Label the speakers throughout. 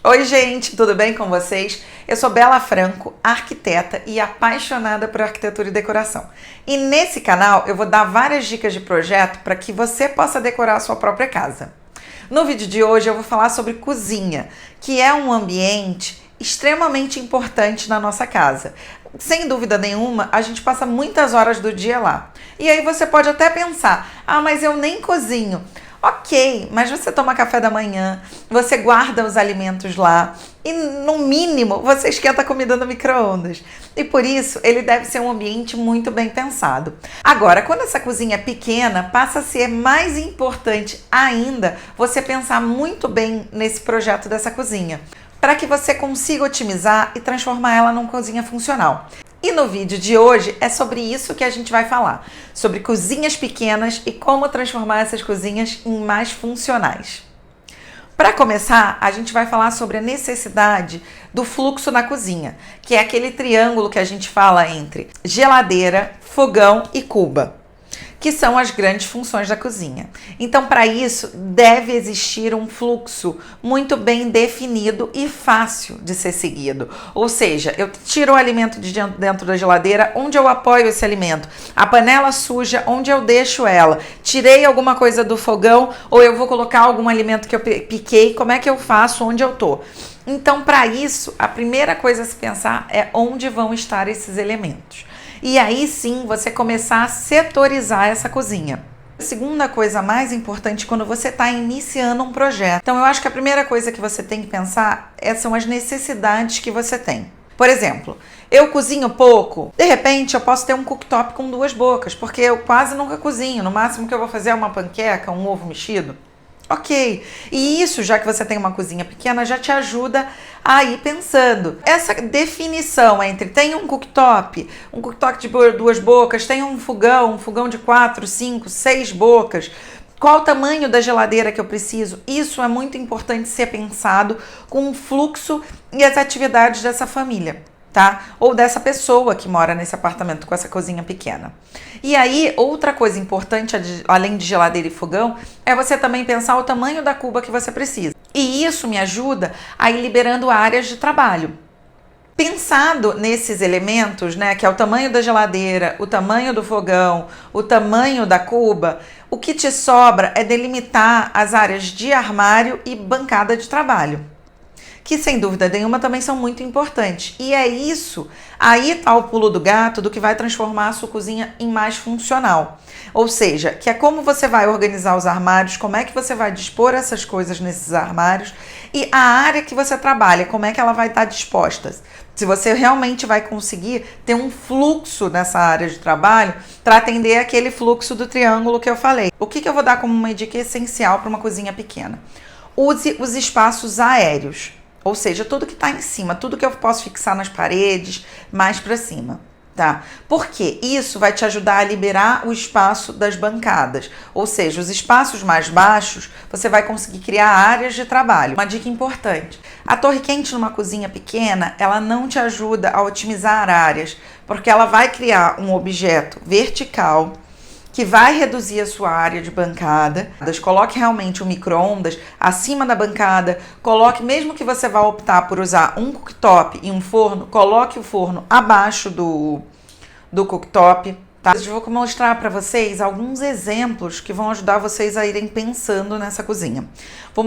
Speaker 1: Oi gente, tudo bem com vocês? Eu sou Bela Franco, arquiteta e apaixonada por arquitetura e decoração. E nesse canal eu vou dar várias dicas de projeto para que você possa decorar a sua própria casa. No vídeo de hoje eu vou falar sobre cozinha, que é um ambiente extremamente importante na nossa casa. Sem dúvida nenhuma, a gente passa muitas horas do dia lá. E aí você pode até pensar, mas eu nem cozinho. Ok, mas você toma café da manhã, você guarda os alimentos lá e, no mínimo, você esquenta a comida no micro-ondas. E por isso, ele deve ser um ambiente muito bem pensado. Agora, quando essa cozinha é pequena, passa a ser mais importante ainda você pensar muito bem nesse projeto dessa cozinha, para que você consiga otimizar e transformar ela numa cozinha funcional. E no vídeo de hoje é sobre isso que a gente vai falar, sobre cozinhas pequenas e como transformar essas cozinhas em mais funcionais. Para começar, a gente vai falar sobre a necessidade do fluxo na cozinha, que é aquele triângulo que a gente fala entre geladeira, fogão e cuba, que são as grandes funções da cozinha. Então, para isso, deve existir um fluxo muito bem definido e fácil de ser seguido. Ou seja, eu tiro o alimento de dentro da geladeira, onde eu apoio esse alimento? A panela suja, onde eu deixo ela? Tirei alguma coisa do fogão ou eu vou colocar algum alimento que eu piquei, como é que eu faço, onde eu tô? Então, para isso, a primeira coisa a se pensar é onde vão estar esses elementos. E aí sim você começar a setorizar essa cozinha. A segunda coisa mais importante quando você está iniciando um projeto. Então eu acho que a primeira coisa que você tem que pensar são as necessidades que você tem. Por exemplo, eu cozinho pouco, de repente eu posso ter um cooktop com 2 bocas, porque eu quase nunca cozinho. No máximo que eu vou fazer é uma panqueca, um ovo mexido. Ok, e isso, já que você tem uma cozinha pequena, já te ajuda a ir pensando. Essa definição entre tem um cooktop de 2 bocas, tem um fogão de 4, 5, 6 bocas, qual o tamanho da geladeira que eu preciso? Isso é muito importante ser pensado com o fluxo e as atividades dessa família, tá? Ou dessa pessoa que mora nesse apartamento com essa cozinha pequena. E aí, outra coisa importante, além de geladeira e fogão, é você também pensar o tamanho da cuba que você precisa. E isso me ajuda a ir liberando áreas de trabalho. Pensado nesses elementos, né, que é o tamanho da geladeira, o tamanho do fogão, o tamanho da cuba, o que te sobra é delimitar as áreas de armário e bancada de trabalho, que sem dúvida nenhuma também são muito importantes. E é isso, aí está o pulo do gato do que vai transformar a sua cozinha em mais funcional. Ou seja, que é como você vai organizar os armários, como é que você vai dispor essas coisas nesses armários e a área que você trabalha, como é que ela vai estar disposta. Se você realmente vai conseguir ter um fluxo nessa área de trabalho para atender aquele fluxo do triângulo que eu falei. O que eu vou dar como uma dica essencial para uma cozinha pequena? Use os espaços aéreos. Ou seja, tudo que está em cima, tudo que eu posso fixar nas paredes, mais para cima, tá? Porque isso vai te ajudar a liberar o espaço das bancadas. Ou seja, os espaços mais baixos, você vai conseguir criar áreas de trabalho. Uma dica importante, a torre quente numa cozinha pequena, ela não te ajuda a otimizar áreas, porque ela vai criar um objeto vertical, que vai reduzir a sua área de bancada. Coloque realmente um micro-ondas acima da bancada, coloque, mesmo que você vá optar por usar um cooktop e um forno, coloque o forno abaixo do cooktop, tá? Eu vou mostrar para vocês alguns exemplos que vão ajudar vocês a irem pensando nessa cozinha.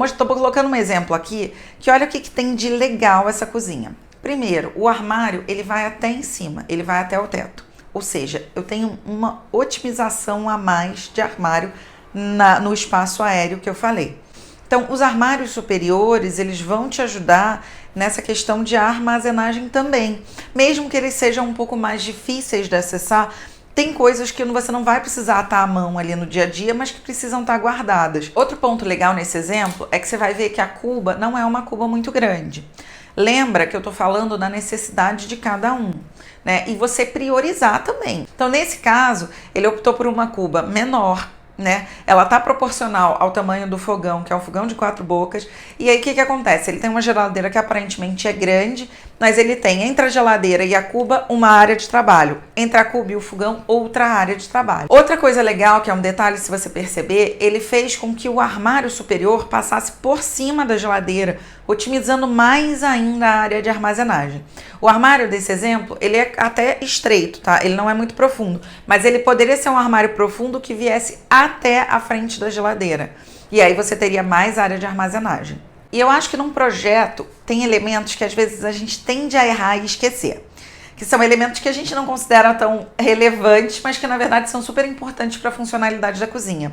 Speaker 1: Estou colocando um exemplo aqui, que olha o que tem de legal essa cozinha. Primeiro, o armário, ele vai até em cima, ele vai até o teto. Ou seja, eu tenho uma otimização a mais de armário no espaço aéreo que eu falei. Então, os armários superiores, eles vão te ajudar nessa questão de armazenagem também. Mesmo que eles sejam um pouco mais difíceis de acessar, tem coisas que você não vai precisar estar à mão ali no dia a dia, mas que precisam estar guardadas. Outro ponto legal nesse exemplo é que você vai ver que a cuba não é uma cuba muito grande. Lembra que eu estou falando da necessidade de cada um, né? E você priorizar também. Então, nesse caso, ele optou por uma cuba menor, né? Ela está proporcional ao tamanho do fogão, que é um fogão de 4 bocas. E aí, o que acontece? Ele tem uma geladeira que aparentemente é grande mas ele tem entre a geladeira e a cuba uma área de trabalho, entre a cuba e o fogão outra área de trabalho. Outra coisa legal, que é um detalhe, se você perceber, ele fez com que o armário superior passasse por cima da geladeira, otimizando mais ainda a área de armazenagem. O armário desse exemplo, ele é até estreito, tá? Ele não é muito profundo, mas ele poderia ser um armário profundo que viesse até a frente da geladeira. E aí você teria mais área de armazenagem. E eu acho que num projeto tem elementos que às vezes a gente tende a errar e esquecer. Que são elementos que a gente não considera tão relevantes, mas que na verdade são super importantes para a funcionalidade da cozinha.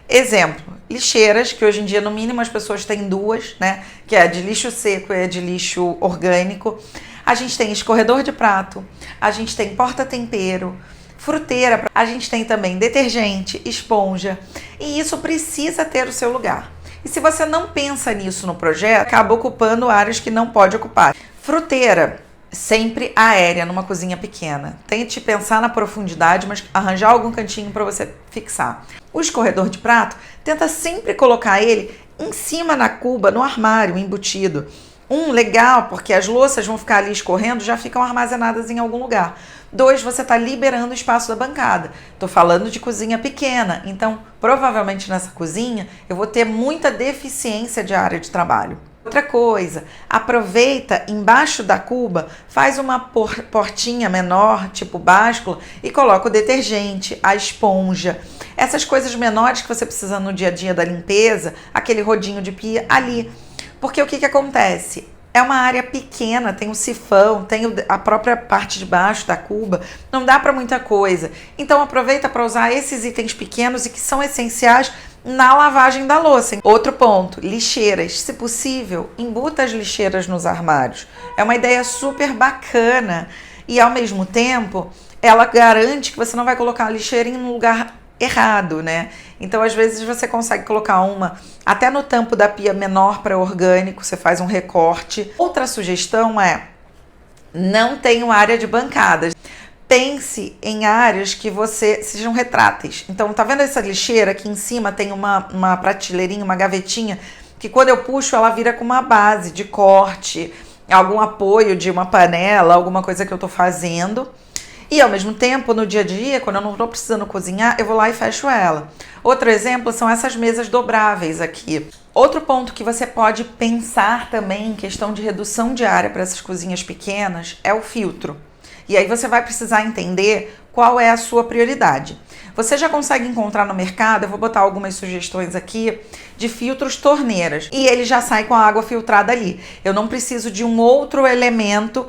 Speaker 1: Exemplo, lixeiras, que hoje em dia no mínimo as pessoas têm duas, né? Que é a de lixo seco e a de lixo orgânico. A gente tem escorredor de prato, a gente tem porta-tempero, fruteira, a gente tem também detergente, esponja, e isso precisa ter o seu lugar. E se você não pensa nisso no projeto, acaba ocupando áreas que não pode ocupar. Fruteira, sempre aérea numa cozinha pequena. Tente pensar na profundidade, mas arranjar algum cantinho para você fixar. O escorredor de prato, tenta sempre colocar ele em cima na cuba, no armário embutido. Legal, porque as louças vão ficar ali escorrendo, já ficam armazenadas em algum lugar. 2, você está liberando o espaço da bancada. Estou falando de cozinha pequena, então provavelmente nessa cozinha eu vou ter muita deficiência de área de trabalho. Outra coisa, aproveita embaixo da cuba, faz uma portinha menor, tipo báscula, e coloca o detergente, a esponja, essas coisas menores que você precisa no dia a dia da limpeza, aquele rodinho de pia ali. Porque o que acontece? É uma área pequena, tem um sifão, tem a própria parte de baixo da cuba, não dá para muita coisa. Então aproveita para usar esses itens pequenos e que são essenciais na lavagem da louça. Outro ponto, lixeiras. Se possível, embuta as lixeiras nos armários. É uma ideia super bacana e ao mesmo tempo ela garante que você não vai colocar a lixeira em um lugar errado, né? Então, às vezes, você consegue colocar uma até no tampo da pia menor para orgânico, você faz um recorte. Outra sugestão é, não tenha área de bancadas. Pense em áreas que sejam retráteis. Então, tá vendo essa lixeira? Aqui em cima tem uma prateleirinha, uma gavetinha, que quando eu puxo, ela vira com uma base de corte, algum apoio de uma panela, alguma coisa que eu tô fazendo. E ao mesmo tempo, no dia a dia, quando eu não estou precisando cozinhar, eu vou lá e fecho ela. Outro exemplo são essas mesas dobráveis aqui. Outro ponto que você pode pensar também em questão de redução de área para essas cozinhas pequenas é o filtro. E aí você vai precisar entender qual é a sua prioridade. Você já consegue encontrar no mercado, eu vou botar algumas sugestões aqui, de filtros torneiras. E ele já sai com a água filtrada ali. Eu não preciso de um outro elemento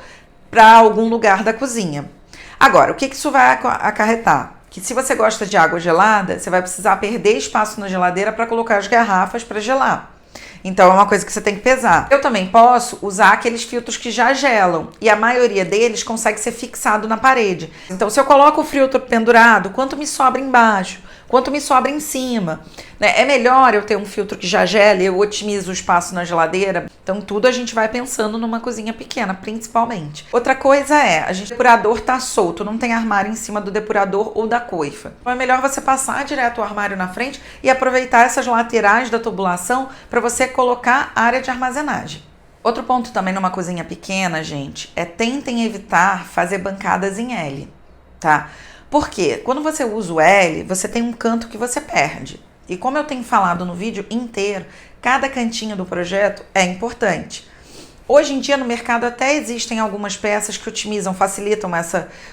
Speaker 1: para algum lugar da cozinha. Agora, o que isso vai acarretar? Que se você gosta de água gelada, você vai precisar perder espaço na geladeira para colocar as garrafas para gelar. Então, é uma coisa que você tem que pesar. Eu também posso usar aqueles filtros que já gelam, e a maioria deles consegue ser fixado na parede. Então, se eu coloco o filtro pendurado, quanto me sobra embaixo? Quanto me sobra em cima? Né? É melhor eu ter um filtro que já gela, eu otimizo o espaço na geladeira. Então, tudo a gente vai pensando numa cozinha pequena, principalmente. Outra coisa é, o depurador tá solto, não tem armário em cima do depurador ou da coifa. Então, é melhor você passar direto o armário na frente e aproveitar essas laterais da tubulação para você colocar área de armazenagem. Outro ponto também numa cozinha pequena, gente, tentem evitar fazer bancadas em L, tá? Porque quando você usa o L, você tem um canto que você perde. E como eu tenho falado no vídeo inteiro, cada cantinho do projeto é importante. Hoje em dia no mercado até existem algumas peças que otimizam, facilitam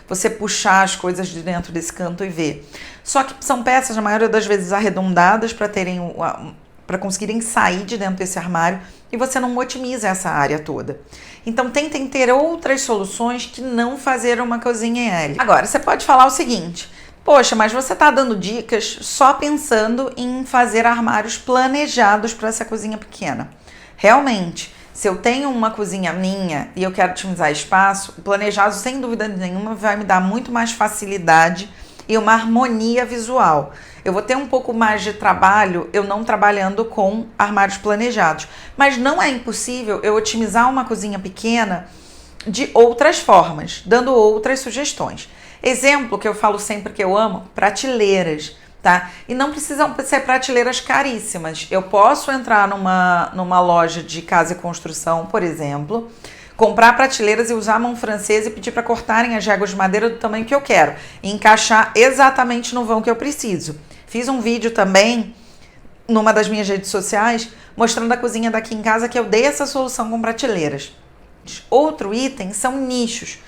Speaker 1: você puxar as coisas de dentro desse canto e ver. Só que são peças, na maioria das vezes, arredondadas para conseguirem sair de dentro desse armário e você não otimiza essa área toda. Então tentem ter outras soluções que não fazer uma cozinha em L. Agora, você pode falar o seguinte, poxa, mas você está dando dicas só pensando em fazer armários planejados para essa cozinha pequena. Realmente, se eu tenho uma cozinha minha e eu quero otimizar espaço, o planejado, sem dúvida nenhuma, vai me dar muito mais facilidade e uma harmonia visual. Eu vou ter um pouco mais de trabalho eu não trabalhando com armários planejados. Mas não é impossível eu otimizar uma cozinha pequena de outras formas, dando outras sugestões. Exemplo que eu falo sempre que eu amo, prateleiras, tá? E não precisam ser prateleiras caríssimas. Eu posso entrar numa loja de casa e construção, por exemplo, comprar prateleiras e usar a mão francesa e pedir para cortarem as réguas de madeira do tamanho que eu quero e encaixar exatamente no vão que eu preciso. Fiz um vídeo também numa das minhas redes sociais mostrando a cozinha daqui em casa que eu dei essa solução com prateleiras. Outro item são nichos.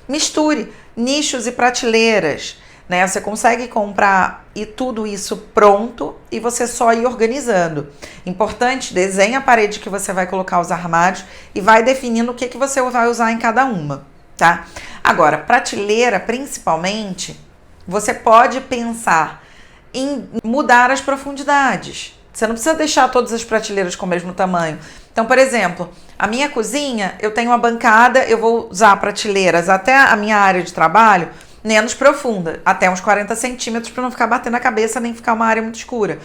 Speaker 1: Misture nichos e prateleiras, né? Você consegue comprar e tudo isso pronto e você só ir organizando. Importante, desenhe a parede que você vai colocar os armários e vai definindo o que você vai usar em cada uma, tá? Agora, prateleira, principalmente, você pode pensar em mudar as profundidades. Você não precisa deixar todas as prateleiras com o mesmo tamanho. Então, por exemplo, a minha cozinha, eu tenho uma bancada, eu vou usar prateleiras até a minha área de trabalho menos profunda, até uns 40 centímetros para não ficar batendo a cabeça nem ficar uma área muito escura.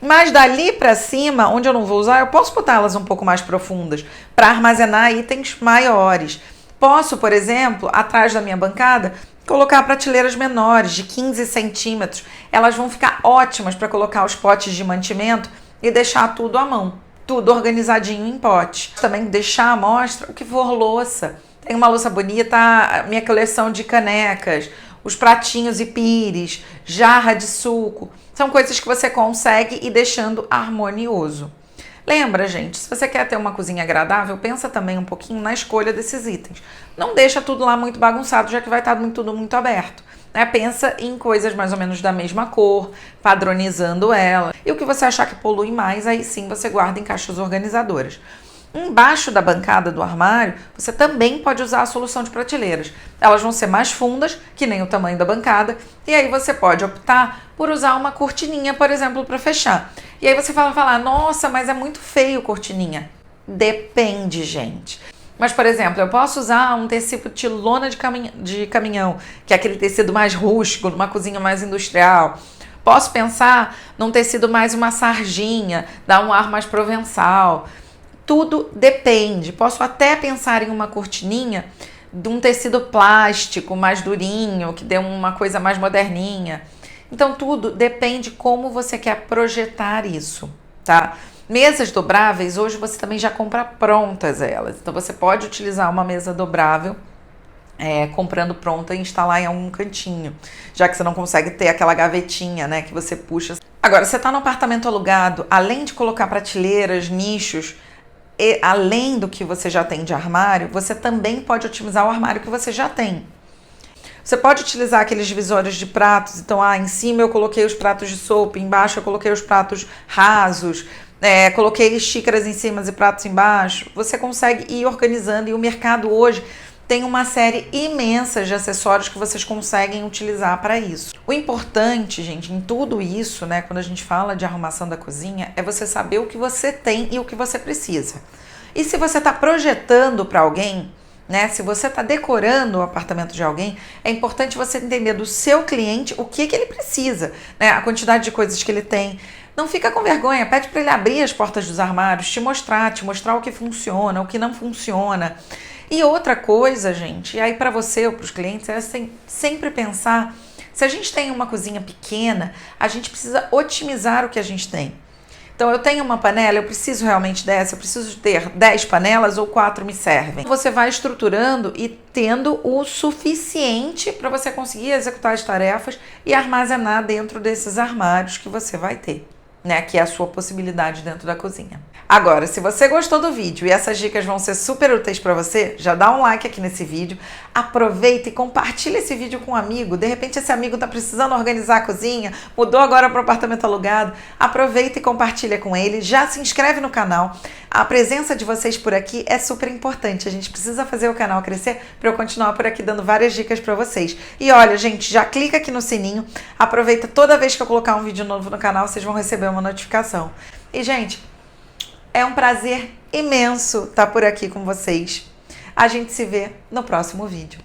Speaker 1: Mas dali para cima, onde eu não vou usar, eu posso botar elas um pouco mais profundas para armazenar itens maiores. Posso, por exemplo, atrás da minha bancada, colocar prateleiras menores, de 15 centímetros. Elas vão ficar ótimas para colocar os potes de mantimento e deixar tudo à mão, tudo organizadinho em pote. Também deixar à mostra o que for louça. Tem uma louça bonita, a minha coleção de canecas, os pratinhos e pires, jarra de suco. São coisas que você consegue ir deixando harmonioso. Lembra, gente, se você quer ter uma cozinha agradável, pensa também um pouquinho na escolha desses itens. Não deixa tudo lá muito bagunçado, já que vai estar tudo muito aberto. Né? Pensa em coisas mais ou menos da mesma cor, padronizando ela. E o que você achar que polui mais, aí sim você guarda em caixas organizadoras. Embaixo da bancada do armário, você também pode usar a solução de prateleiras. Elas vão ser mais fundas, que nem o tamanho da bancada, e aí você pode optar por usar uma cortininha, por exemplo, para fechar. E aí você vai falar, nossa, mas é muito feio cortininha. Depende, gente. Mas, por exemplo, eu posso usar um tecido de lona de caminhão, que é aquele tecido mais rústico, numa cozinha mais industrial. Posso pensar num tecido mais uma sarginha, dar um ar mais provençal. Tudo depende. Posso até pensar em uma cortininha de um tecido plástico mais durinho, que dê uma coisa mais moderninha. Então, tudo depende como você quer projetar isso, tá? Mesas dobráveis, hoje você também já compra prontas elas. Então, você pode utilizar uma mesa dobrável comprando pronta e instalar em algum cantinho, já que você não consegue ter aquela gavetinha, né, que você puxa. Agora, você está no apartamento alugado, além de colocar prateleiras, nichos, e além do que você já tem de armário, você também pode otimizar o armário que você já tem. Você pode utilizar aqueles divisórios de pratos, então em cima eu coloquei os pratos de sopa, embaixo eu coloquei os pratos rasos, coloquei xícaras em cima e pratos embaixo. Você consegue ir organizando e o mercado hoje tem uma série imensa de acessórios que vocês conseguem utilizar para isso. O importante, gente, em tudo isso, né, quando a gente fala de arrumação da cozinha, é você saber o que você tem e o que você precisa. E se você está projetando para alguém, né, se você está decorando o apartamento de alguém, é importante você entender do seu cliente o que ele precisa, né, a quantidade de coisas que ele tem. Não fica com vergonha, pede para ele abrir as portas dos armários, te mostrar o que funciona, o que não funciona. E outra coisa, gente, e aí para você ou para os clientes, é sempre pensar, se a gente tem uma cozinha pequena, a gente precisa otimizar o que a gente tem. Então, eu tenho uma panela, eu preciso realmente dessa, eu preciso ter 10 panelas ou 4 me servem. Você vai estruturando e tendo o suficiente para você conseguir executar as tarefas e armazenar dentro desses armários que você vai ter, né? Que é a sua possibilidade dentro da cozinha. Agora, se você gostou do vídeo e essas dicas vão ser super úteis para você, já dá um like aqui nesse vídeo, aproveita e compartilha esse vídeo com um amigo. De repente esse amigo está precisando organizar a cozinha, mudou agora para o apartamento alugado, aproveita e compartilha com ele, já se inscreve no canal. A presença de vocês por aqui é super importante, a gente precisa fazer o canal crescer para eu continuar por aqui dando várias dicas para vocês. E olha, gente, já clica aqui no sininho, aproveita toda vez que eu colocar um vídeo novo no canal, vocês vão receber uma notificação. E, gente, é um prazer imenso estar por aqui com vocês. A gente se vê no próximo vídeo.